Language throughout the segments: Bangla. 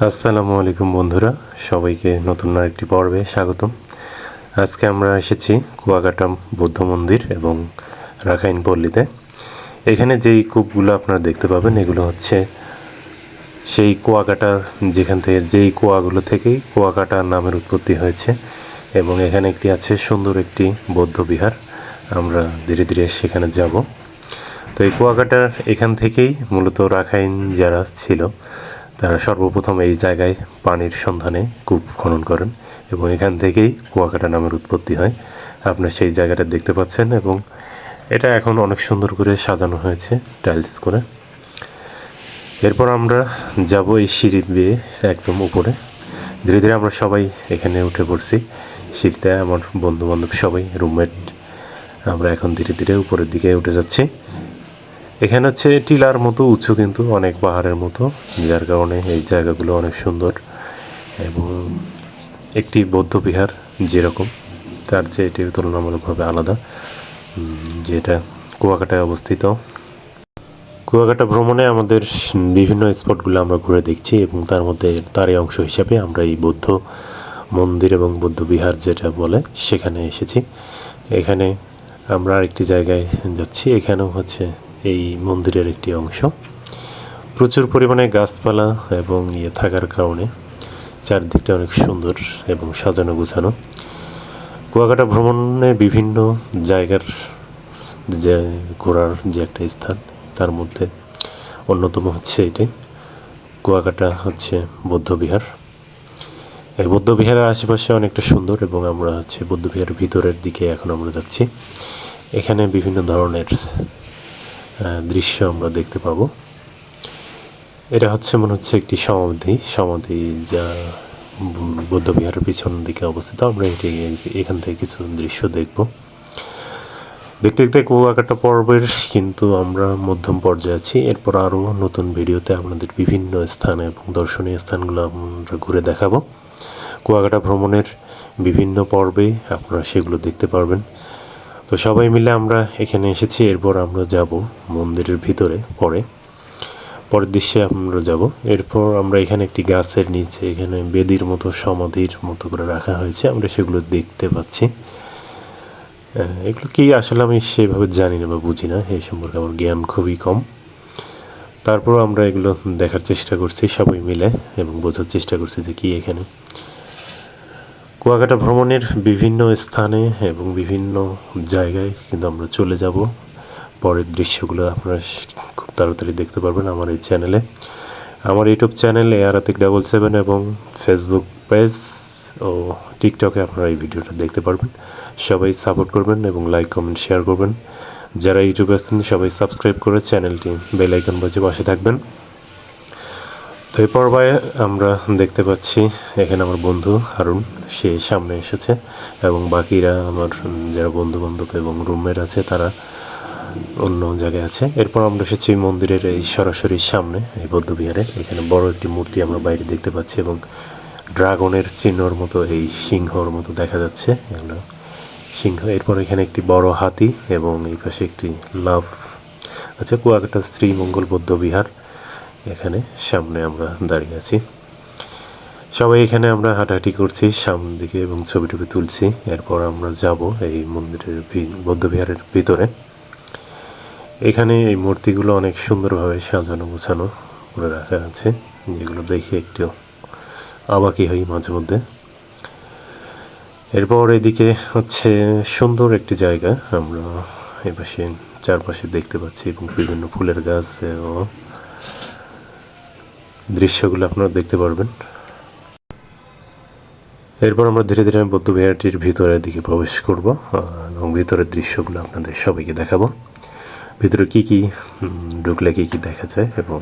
আসসালামু আলাইকুম বন্ধুরা, সবাইকে নতুন আরেকটি পর্বে স্বাগতম। আজকে আমরা এসেছি কুয়াকাটা বৌদ্ধ মন্দির এবং রাখাইন পল্লীতে। এখানে যেই কূপগুলো আপনারা দেখতে পাবেন এগুলো হচ্ছে সেই কুয়াকাটা, যেই কুয়াগুলো থেকেই কুয়াকাটা নামের উৎপত্তি হয়েছে। এবং এখানে একটি আছে সুন্দর একটি বৌদ্ধ বিহার, আমরা ধীরে ধীরে সেখানে যাব। তো এই কুয়াকাটার এখান থেকেই মূলত রাখাইন যারা ছিল তারা সর্বপ্রথম এই জায়গায় পানির সন্ধানে কূপ খনন করেন এবং এখান থেকেই কুয়াকাটা নামের উৎপত্তি হয়। আপনার সেই জায়গাটা দেখতে পাচ্ছেন এবং এটা এখন অনেক সুন্দর করে সাজানো হয়েছে টাইলস করে। এরপর আমরা যাব এই সিঁড়ি বেয়ে একদম উপরে। ধীরে ধীরে আমরা সবাই এখানে উঠে পড়ছি সিঁড়িতে, আমার বন্ধু বান্ধব সবাই, রুমমেট, আমরা এখন ধীরে ধীরে উপরের দিকে উঠে যাচ্ছি। এখানে হচ্ছে টিলার মতো উঁচু, কিন্তু অনেক পাহাড়ের মতো, যার কারণে এই জায়গাগুলো অনেক সুন্দর। এবং একটি বৌদ্ধ বিহার যেরকম, তার চেয়ে এটি তুলনামূলকভাবে আলাদা, যেটা কুয়াকাটায় অবস্থিত। কুয়াকাটা ভ্রমণে আমাদের বিভিন্ন স্পটগুলো আমরা ঘুরে দেখছি এবং তার মধ্যে তারই অংশ হিসাবে আমরা এই বৌদ্ধ মন্দির এবং বৌদ্ধ বিহার যেটা বলে সেখানে এসেছি। এখানে আমরা আরেকটি জায়গায় যাচ্ছি, এখানেও হচ্ছে এই মন্দিরের একটি অংশ। প্রচুর পরিমাণে গাছপালা এবং থাকার কারণে চারদিকটা অনেক সুন্দর এবং সাজানো গুছানো। কুয়াকাটা ভ্রমণে বিভিন্ন জায়গার যে ঘোরার যে একটা স্থান, তার মধ্যে অন্যতম হচ্ছে এটি কুয়াকাটা হচ্ছে বৌদ্ধবিহার। এই বৌদ্ধবিহারের আশেপাশে অনেকটা সুন্দর এবং আমরা হচ্ছে বৌদ্ধবিহারের ভিতরের দিকে এখন আমরা যাচ্ছি। এখানে বিভিন্ন ধরনের দৃশ্য আমরা দেখতে পাবো। এটা হচ্ছে মনে হচ্ছে একটি সমাধি যা বৌদ্ধবিহারের পিছন দিকে অবস্থিত। আমরা এখান থেকে কিছু দৃশ্য দেখব। দেখতে দেখতে কুয়াকাটা পর্বের কিন্তু আমরা মধ্যম পর্যায়ে আছি। এরপর আরও নতুন ভিডিওতে আপনাদের বিভিন্ন স্থান এবং দর্শনীয় স্থানগুলো আমরা ঘুরে দেখাবো। কুয়াকাটা ভ্রমণের বিভিন্ন পর্বে আপনারা সেগুলো দেখতে পারবেন। তো সবাই মিলে আমরা এখানে এসেছি, এরপর আমরা যাব মন্দিরের ভিতরে। পরের দৃশ্যে আমরা যাব। এরপর আমরা এখানে একটি গাছের নিচে এখানে বেদির মতো সমাধির মতো করে রাখা হয়েছে, আমরা সেগুলো দেখতে পাচ্ছি। এগুলো কি আসলে আমি সেভাবে জানি না বা বুঝি না, এই সম্পর্কে আমার জ্ঞান খুবই কম। তারপর আমরা এগুলো দেখার চেষ্টা করছি সবাই মিলে এবং বোঝার চেষ্টা করছি যে কি এখানে। কুয়াকাটা ভ্রমণের বিভিন্ন স্থানে এবং বিভিন্ন জায়গায় কিন্তু আমরা চলে যাব। পরের দৃশ্যগুলো আপনারা খুব তাড়াতাড়ি দেখতে পারবেন আমার এই চ্যানেলে, আমার ইউটিউব চ্যানেল AR-7 এবং ফেসবুক পেজ ও টিকটকে আপনারা এই ভিডিওটা দেখতে পারবেন। সবাই সাপোর্ট করবেন এবং লাইক, কমেন্ট, শেয়ার করবেন। যারা ইউটিউবে আছেন সবাই সাবস্ক্রাইব করে চ্যানেলটি বেল আইকন বাজে পাশে থাকবেন। তো এই পর্বে আমরা দেখতে পাচ্ছি এখানে আমার বন্ধু হারুন, সে সামনে এসেছে এবং বাকিরা আমার যারা বন্ধু বান্ধব এবং রুমমেট আছে তারা অন্য জায়গায় আছে। এরপর আমরা এসেছি মন্দিরের এই সরাসরি সামনে, এই বৌদ্ধবিহারে। এখানে বড় একটি মূর্তি আমরা বাইরে দেখতে পাচ্ছি এবং ড্রাগনের চিহ্নর মতো এই সিংহর মতো দেখা যাচ্ছে, এগুলো সিংহ। এরপর এখানে একটি বড় হাতি এবং এই পাশে একটি লাভ আছে। কুয়াকাটা শ্রীমঙ্গল বৌদ্ধ বিহার, এখানে সামনে আমরা দাঁড়িয়ে আছি। সবাই এখানে আমরা হাঁটাহাঁটি করছি সামনের দিকে এবং ছবি টবি তুলছি। এরপর আমরা যাব এই মন্দিরের বৌদ্ধবিহারের ভিতরে। এখানে এই মূর্তিগুলো অনেক সুন্দরভাবে সাজানো গোছানো করে রাখা আছে, যেগুলো দেখে একটু অবাকই হই মাঝে মধ্যে। এরপর এদিকে হচ্ছে সুন্দর একটি জায়গা, আমরা এপাশে চারপাশে দেখতে পাচ্ছি এবং বিভিন্ন ফুলের গাছ ও দৃশ্যগুলো আপনারা দেখতে পারবেন। এরপর আমরা ধীরে ধীরে বৌদ্ধবিহারটির ভিতরের দিকে প্রবেশ করব এবং ভিতরের দৃশ্যগুলো আপনাদের সবাইকে দেখাবো। ভিতরে কী কী ঢুকলে কী কী দেখা যায় এবং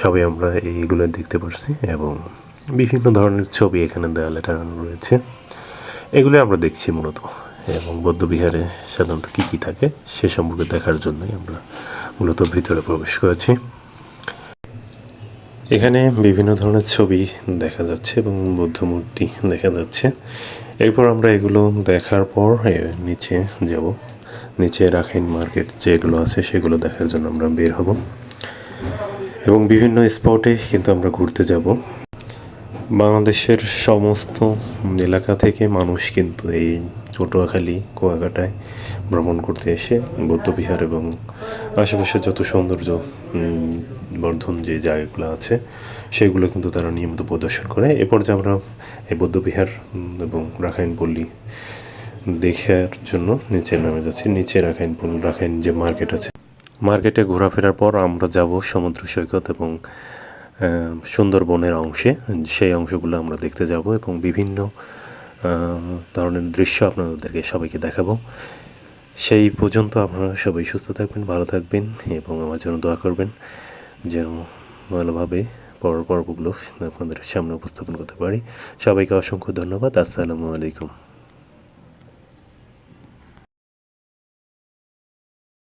সবাই আমরা এইগুলো দেখতে পাচ্ছি এবং বিভিন্ন ধরনের ছবি এখানে দেয়ালে টানানো রয়েছে, এগুলো আমরা দেখছি মূলত। এবং বৌদ্ধবিহারে সাধারণত কী কী থাকে সে সম্পর্কে দেখার জন্যই আমরা মূলত ভিতরে প্রবেশ করেছি। এখানে বিভিন্ন ধরনের ছবি দেখা যাচ্ছে এবং বৌদ্ধ মূর্তি দেখা যাচ্ছে। এরপর আমরা এগুলো দেখার পর নিচে যাব। নিচে রাখাইন মার্কেট যেগুলো আছে সেগুলো দেখার জন্য আমরা বের হব এবং বিভিন্ন স্পটে কিন্তু আমরা ঘুরতে যাব। বাংলাদেশের সমস্ত এলাকা থেকে মানুষ কিন্তু এই পটুয়াখালী কুয়াকাটায় ভ্রমণ করতে এসে বৌদ্ধবিহার এবং আশেপাশে যত সৌন্দর্য বর্ধন যে জায়গাগুলো আছে সেগুলো কিন্তু তারা নিয়মিত প্রদর্শন করে। এরপর যে আমরা এই বৌদ্ধবিহার এবং রাখাইন পল্লী দেখার জন্য নিচে নামে যাচ্ছি। নিচে রাখাইন যে মার্কেট আছে, মার্কেটে ঘোরাফেরার পর আমরা যাব সমুদ্র সৈকত এবং সুন্দরবনের অংশে। সেই অংশগুলো আমরা দেখতে যাব এবং বিভিন্ন ধরনের দৃশ্য আপনাদেরকে সবাইকে দেখাবো। সেই পর্যন্ত আপনারা সবাই সুস্থ থাকবেন, ভালো থাকবেন এবং আমার জন্য দোয়া করবেন যেন ভালোভাবে পর্বগুলো আপনাদের সামনে উপস্থাপন করতে পারি। সবাইকে অসংখ্য ধন্যবাদ। আসসালামু আলাইকুম।